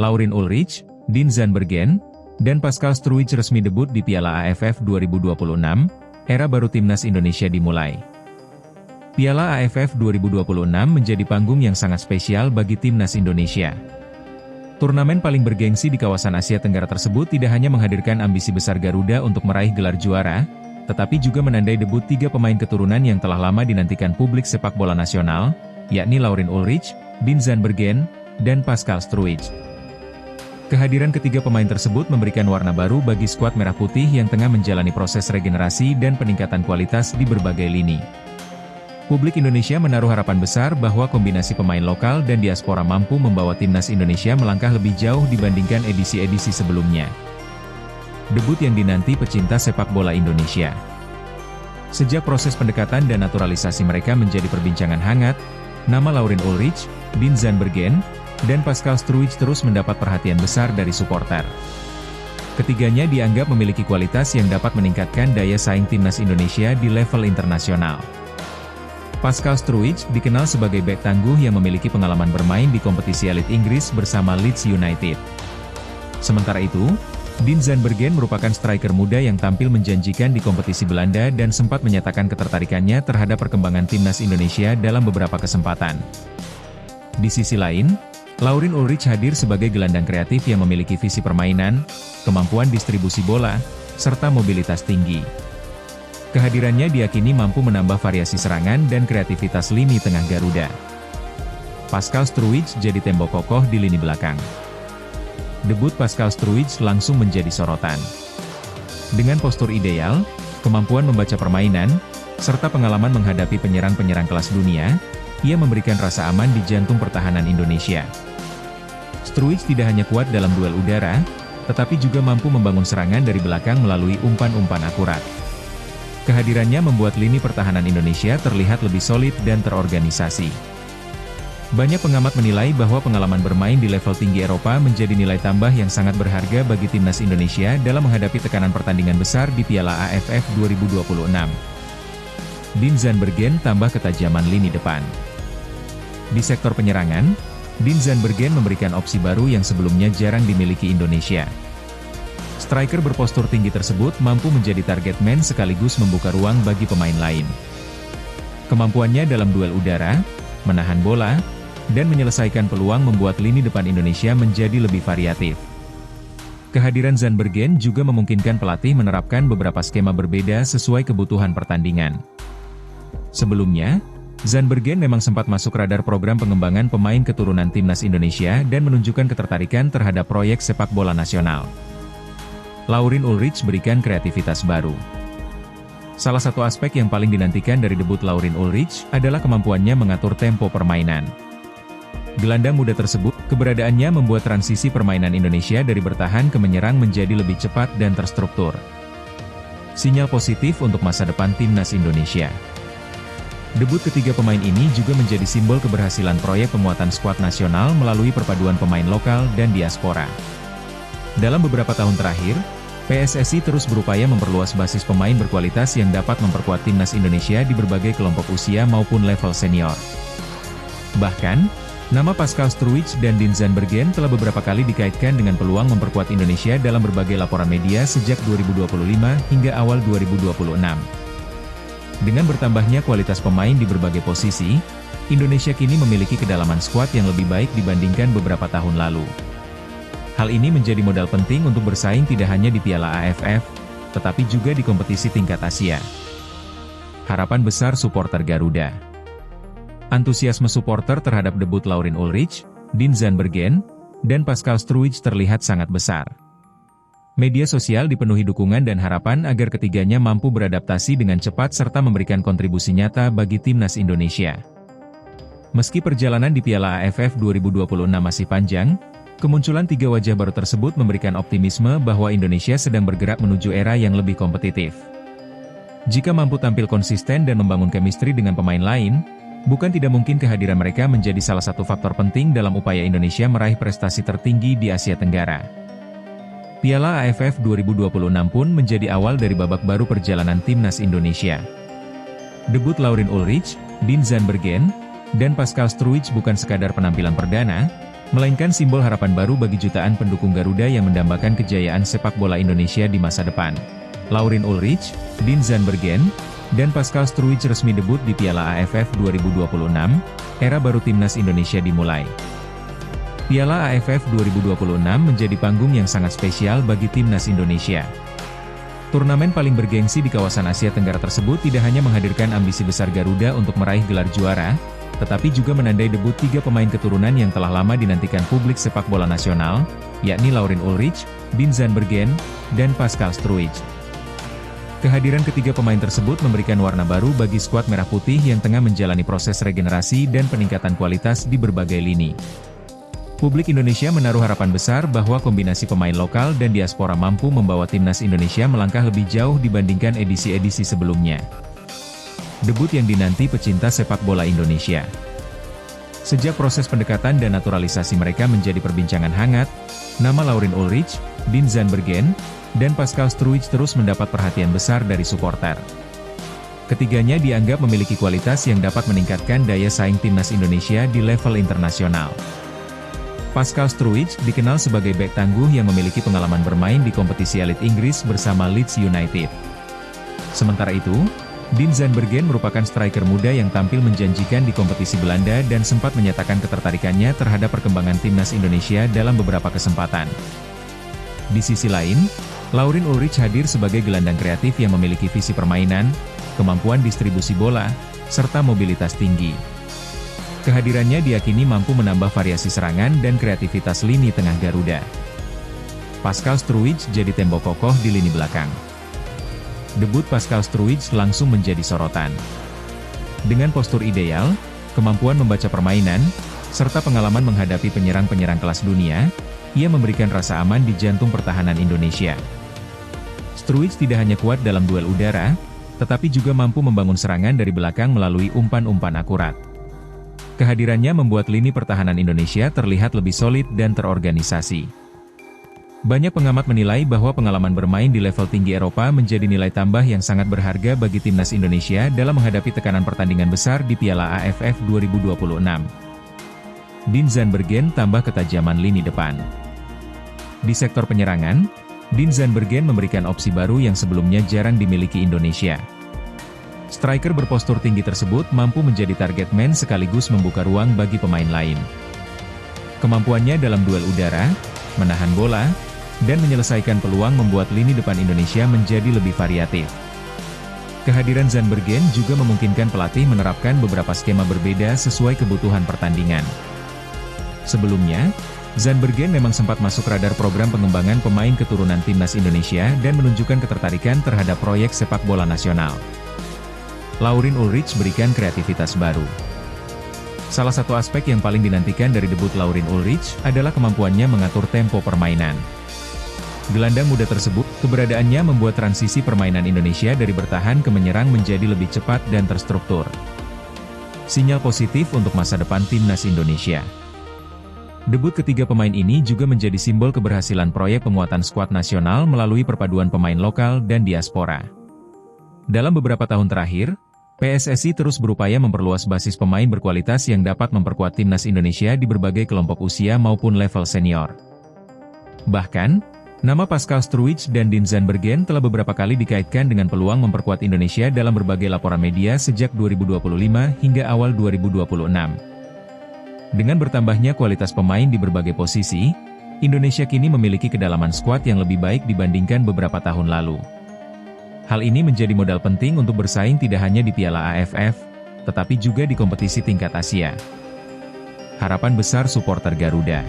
Laurin Ulrich, Dean Zandbergen, dan Pascal Struijk resmi debut di Piala AFF 2026, era baru timnas Indonesia dimulai. Piala AFF 2026 menjadi panggung yang sangat spesial bagi timnas Indonesia. Turnamen paling bergengsi di kawasan Asia Tenggara tersebut tidak hanya menghadirkan ambisi besar Garuda untuk meraih gelar juara, tetapi juga menandai debut 3 pemain keturunan yang telah lama dinantikan publik sepak bola nasional, yakni Laurin Ulrich, Dean Zandbergen, dan Pascal Struijk. Kehadiran ketiga pemain tersebut memberikan warna baru bagi skuad Merah Putih yang tengah menjalani proses regenerasi dan peningkatan kualitas di berbagai lini. Publik Indonesia menaruh harapan besar bahwa kombinasi pemain lokal dan diaspora mampu membawa timnas Indonesia melangkah lebih jauh dibandingkan edisi-edisi sebelumnya. Debut yang dinanti pecinta sepak bola Indonesia. Sejak proses pendekatan dan naturalisasi mereka menjadi perbincangan hangat, nama Laurin Ulrich, Dean Zandbergen, dan Pascal Struijk terus mendapat perhatian besar dari supporter. Ketiganya dianggap memiliki kualitas yang dapat meningkatkan daya saing timnas Indonesia di level internasional. Pascal Struijk dikenal sebagai bek tangguh yang memiliki pengalaman bermain di kompetisi elit Inggris bersama Leeds United. Sementara itu, Dean Zandbergen merupakan striker muda yang tampil menjanjikan di kompetisi Belanda dan sempat menyatakan ketertarikannya terhadap perkembangan timnas Indonesia dalam beberapa kesempatan. Di sisi lain, Laurin Ulrich hadir sebagai gelandang kreatif yang memiliki visi permainan, kemampuan distribusi bola, serta mobilitas tinggi. Kehadirannya diyakini mampu menambah variasi serangan dan kreativitas lini tengah Garuda. Pascal Struijk jadi tembok kokoh di lini belakang. Debut Pascal Struijk langsung menjadi sorotan. Dengan postur ideal, kemampuan membaca permainan, serta pengalaman menghadapi penyerang-penyerang kelas dunia, ia memberikan rasa aman di jantung pertahanan Indonesia. Struijk tidak hanya kuat dalam duel udara, tetapi juga mampu membangun serangan dari belakang melalui umpan-umpan akurat. Kehadirannya membuat lini pertahanan Indonesia terlihat lebih solid dan terorganisasi. Banyak pengamat menilai bahwa pengalaman bermain di level tinggi Eropa menjadi nilai tambah yang sangat berharga bagi timnas Indonesia dalam menghadapi tekanan pertandingan besar di Piala AFF 2026. Dean Zandbergen tambah ketajaman lini depan. Di sektor penyerangan, Dean Zandbergen memberikan opsi baru yang sebelumnya jarang dimiliki Indonesia. Striker berpostur tinggi tersebut mampu menjadi target man sekaligus membuka ruang bagi pemain lain. Kemampuannya dalam duel udara, menahan bola, dan menyelesaikan peluang membuat lini depan Indonesia menjadi lebih variatif. Kehadiran Zandbergen juga memungkinkan pelatih menerapkan beberapa skema berbeda sesuai kebutuhan pertandingan. Sebelumnya, Zandbergen memang sempat masuk radar program pengembangan pemain keturunan timnas Indonesia dan menunjukkan ketertarikan terhadap proyek sepak bola nasional. Laurin Ulrich berikan kreativitas baru. Salah satu aspek yang paling dinantikan dari debut Laurin Ulrich adalah kemampuannya mengatur tempo permainan. Gelandang muda tersebut, keberadaannya membuat transisi permainan Indonesia dari bertahan ke menyerang menjadi lebih cepat dan terstruktur. Sinyal positif untuk masa depan timnas Indonesia. Debut ketiga pemain ini juga menjadi simbol keberhasilan proyek penguatan skuad nasional melalui perpaduan pemain lokal dan diaspora. Dalam beberapa tahun terakhir, PSSI terus berupaya memperluas basis pemain berkualitas yang dapat memperkuat timnas Indonesia di berbagai kelompok usia maupun level senior. Bahkan, nama Pascal Struijk dan Dean Zandbergen telah beberapa kali dikaitkan dengan peluang memperkuat Indonesia dalam berbagai laporan media sejak 2025 hingga awal 2026. Dengan bertambahnya kualitas pemain di berbagai posisi, Indonesia kini memiliki kedalaman skuad yang lebih baik dibandingkan beberapa tahun lalu. Hal ini menjadi modal penting untuk bersaing tidak hanya di Piala AFF, tetapi juga di kompetisi tingkat Asia. Harapan besar supporter Garuda. Antusiasme supporter terhadap debut Laurin Ulrich, Dean Zandbergen, dan Pascal Struijk terlihat sangat besar. Media sosial dipenuhi dukungan dan harapan agar ketiganya mampu beradaptasi dengan cepat serta memberikan kontribusi nyata bagi timnas Indonesia. Meski perjalanan di Piala AFF 2026 masih panjang, kemunculan tiga wajah baru tersebut memberikan optimisme bahwa Indonesia sedang bergerak menuju era yang lebih kompetitif. Jika mampu tampil konsisten dan membangun chemistry dengan pemain lain, bukan tidak mungkin kehadiran mereka menjadi salah satu faktor penting dalam upaya Indonesia meraih prestasi tertinggi di Asia Tenggara. Piala AFF 2026 pun menjadi awal dari babak baru perjalanan timnas Indonesia. Debut Laurin Ulrich, Dean Zandbergen, dan Pascal Struijk bukan sekadar penampilan perdana, melainkan simbol harapan baru bagi jutaan pendukung Garuda yang mendambakan kejayaan sepak bola Indonesia di masa depan. Laurin Ulrich, Dean Zandbergen, dan Pascal Struijk resmi debut di Piala AFF 2026, era baru timnas Indonesia dimulai. Piala AFF 2026 menjadi panggung yang sangat spesial bagi timnas Indonesia. Turnamen paling bergengsi di kawasan Asia Tenggara tersebut tidak hanya menghadirkan ambisi besar Garuda untuk meraih gelar juara, tetapi juga menandai debut 3 pemain keturunan yang telah lama dinantikan publik sepak bola nasional, yakni Laurin Ulrich, Dean Zandbergen, dan Pascal Struijk. Kehadiran ketiga pemain tersebut memberikan warna baru bagi skuad Merah Putih yang tengah menjalani proses regenerasi dan peningkatan kualitas di berbagai lini. Publik Indonesia menaruh harapan besar bahwa kombinasi pemain lokal dan diaspora mampu membawa timnas Indonesia melangkah lebih jauh dibandingkan edisi-edisi sebelumnya. Debut yang dinanti pecinta sepak bola Indonesia. Sejak proses pendekatan dan naturalisasi mereka menjadi perbincangan hangat, nama Laurin Ulrich, Dean Zandbergen, dan Pascal Struijk terus mendapat perhatian besar dari supporter. Ketiganya dianggap memiliki kualitas yang dapat meningkatkan daya saing timnas Indonesia di level internasional. Pascal Struijk dikenal sebagai bek tangguh yang memiliki pengalaman bermain di kompetisi elit Inggris bersama Leeds United. Sementara itu, Dean Zandbergen merupakan striker muda yang tampil menjanjikan di kompetisi Belanda dan sempat menyatakan ketertarikannya terhadap perkembangan timnas Indonesia dalam beberapa kesempatan. Di sisi lain, Laurin Ulrich hadir sebagai gelandang kreatif yang memiliki visi permainan, kemampuan distribusi bola, serta mobilitas tinggi. Kehadirannya diyakini mampu menambah variasi serangan dan kreativitas lini tengah Garuda. Pascal Struijk jadi tembok kokoh di lini belakang. Debut Pascal Struijk langsung menjadi sorotan. Dengan postur ideal, kemampuan membaca permainan, serta pengalaman menghadapi penyerang-penyerang kelas dunia, ia memberikan rasa aman di jantung pertahanan Indonesia. Struijk tidak hanya kuat dalam duel udara, tetapi juga mampu membangun serangan dari belakang melalui umpan-umpan akurat. Kehadirannya membuat lini pertahanan Indonesia terlihat lebih solid dan terorganisasi. Banyak pengamat menilai bahwa pengalaman bermain di level tinggi Eropa menjadi nilai tambah yang sangat berharga bagi timnas Indonesia dalam menghadapi tekanan pertandingan besar di Piala AFF 2026. Dean Zandbergen tambah ketajaman lini depan. Di sektor penyerangan, Dean Zandbergen memberikan opsi baru yang sebelumnya jarang dimiliki Indonesia. Striker berpostur tinggi tersebut mampu menjadi target man sekaligus membuka ruang bagi pemain lain. Kemampuannya dalam duel udara, menahan bola, dan menyelesaikan peluang membuat lini depan Indonesia menjadi lebih variatif. Kehadiran Zandbergen juga memungkinkan pelatih menerapkan beberapa skema berbeda sesuai kebutuhan pertandingan. Sebelumnya, Zandbergen memang sempat masuk radar program pengembangan pemain keturunan timnas Indonesia dan menunjukkan ketertarikan terhadap proyek sepak bola nasional. Laurin Ulrich berikan kreativitas baru. Salah satu aspek yang paling dinantikan dari debut Laurin Ulrich adalah kemampuannya mengatur tempo permainan. Gelandang muda tersebut, keberadaannya membuat transisi permainan Indonesia dari bertahan ke menyerang menjadi lebih cepat dan terstruktur. Sinyal positif untuk masa depan timnas Indonesia. Debut ketiga pemain ini juga menjadi simbol keberhasilan proyek penguatan skuad nasional melalui perpaduan pemain lokal dan diaspora. Dalam beberapa tahun terakhir, PSSI terus berupaya memperluas basis pemain berkualitas yang dapat memperkuat timnas Indonesia di berbagai kelompok usia maupun level senior. Bahkan, nama Pascal Struijk dan Dean Zandbergen telah beberapa kali dikaitkan dengan peluang memperkuat Indonesia dalam berbagai laporan media sejak 2025 hingga awal 2026. Dengan bertambahnya kualitas pemain di berbagai posisi, Indonesia kini memiliki kedalaman skuad yang lebih baik dibandingkan beberapa tahun lalu. Hal ini menjadi modal penting untuk bersaing tidak hanya di Piala AFF, tetapi juga di kompetisi tingkat Asia. Harapan besar supporter Garuda.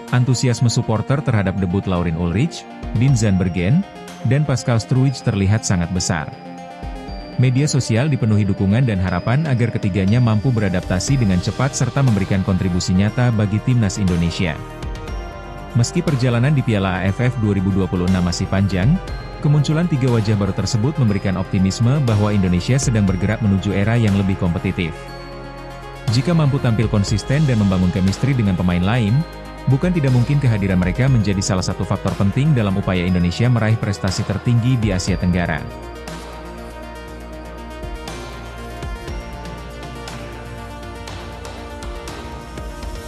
Antusiasme supporter terhadap debut Laurin Ulrich, Dean Zandbergen, dan Pascal Struijk terlihat sangat besar. Media sosial dipenuhi dukungan dan harapan agar ketiganya mampu beradaptasi dengan cepat serta memberikan kontribusi nyata bagi timnas Indonesia. Meski perjalanan di Piala AFF 2026 masih panjang, kemunculan tiga wajah baru tersebut memberikan optimisme bahwa Indonesia sedang bergerak menuju era yang lebih kompetitif. Jika mampu tampil konsisten dan membangun chemistry dengan pemain lain, bukan tidak mungkin kehadiran mereka menjadi salah satu faktor penting dalam upaya Indonesia meraih prestasi tertinggi di Asia Tenggara.